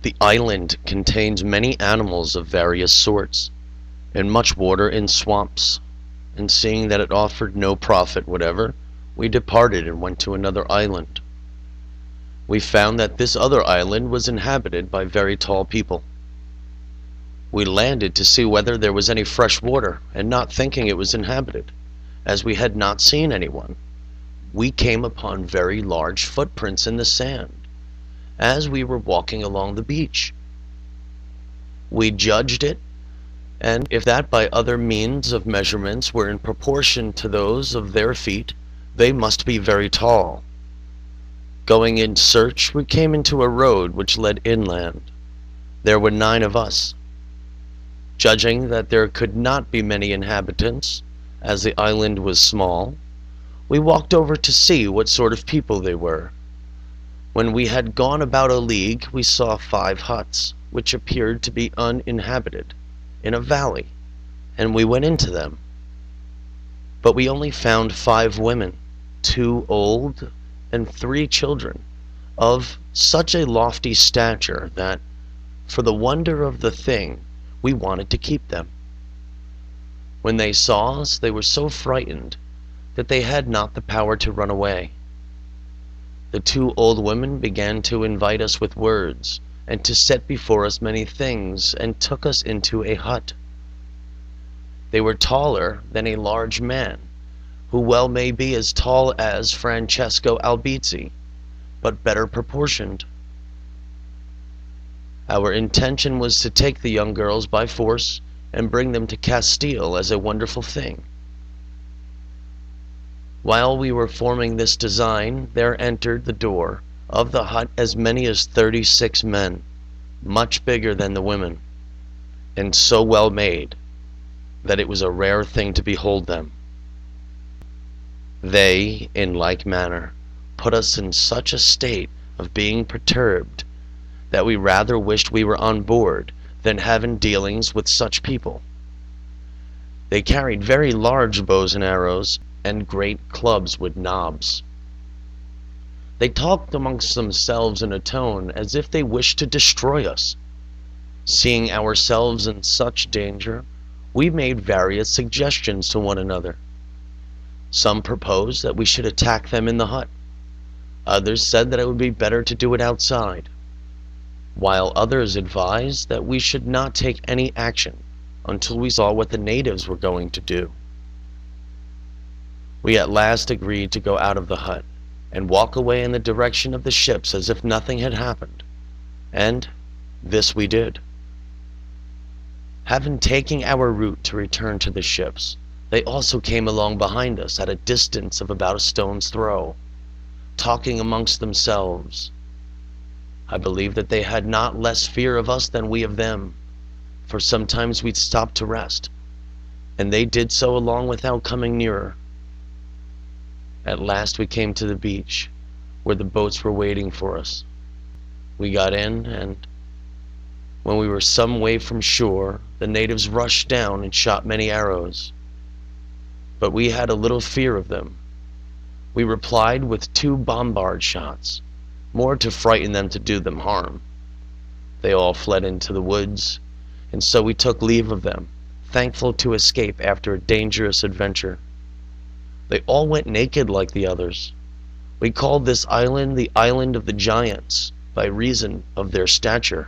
The island contains many animals of various sorts, and much water in swamps, and seeing that it offered no profit whatever, we departed and went to another island. We found that this other island was inhabited by very tall people. We landed to see whether there was any fresh water, and not thinking it was inhabited, as we had not seen anyone, we came upon very large footprints in the sand, as we were walking along the beach. We judged it, and if that by other means of measurements were in proportion to those of their feet, they must be very tall. Going in search, we came into a road which led inland. There were 9 of us. Judging that there could not be many inhabitants, as the island was small, we walked over to see what sort of people they were. When we had gone about a league, we saw 5 huts, which appeared to be uninhabited, in a valley, and we went into them. But we only found 5 women, 2 old, and 3 children, of such a lofty stature that, for the wonder of the thing, we wanted to keep them. When they saw us, they were so frightened that they had not the power to run away. The 2 old women began to invite us with words, and to set before us many things, and took us into a hut. They were taller than a large man, who well may be as tall as Francesco Albizi, but better proportioned. Our intention was to take the young girls by force and bring them to Castille as a wonderful thing. While we were forming this design, there entered the door of the hut as many as 36 men, much bigger than the women, and so well made that it was a rare thing to behold them. They, in like manner, put us in such a state of being perturbed that we rather wished we were on board than having dealings with such people. They carried very large bows and arrows, and great clubs with knobs. They talked amongst themselves in a tone as if they wished to destroy us. Seeing ourselves in such danger, we made various suggestions to one another. Some proposed that we should attack them in the hut. Others said that it would be better to do it outside, while others advised that we should not take any action until we saw what the natives were going to do. We at last agreed to go out of the hut and walk away in the direction of the ships as if nothing had happened, and this we did. Having taken our route to return to the ships, they also came along behind us at a distance of about a stone's throw, talking amongst themselves. I believe that they had not less fear of us than we of them, for sometimes we'd stop to rest, and they did so along without coming nearer. At last we came to the beach, where the boats were waiting for us. We got in, and when we were some way from shore, the natives rushed down and shot many arrows. But we had a little fear of them. We replied with 2 bombard-shots, more to frighten them to do them harm. They all fled into the woods, and so we took leave of them, thankful to escape after a dangerous adventure. They all went naked like the others. We called this island the Island of the Giants, by reason of their stature.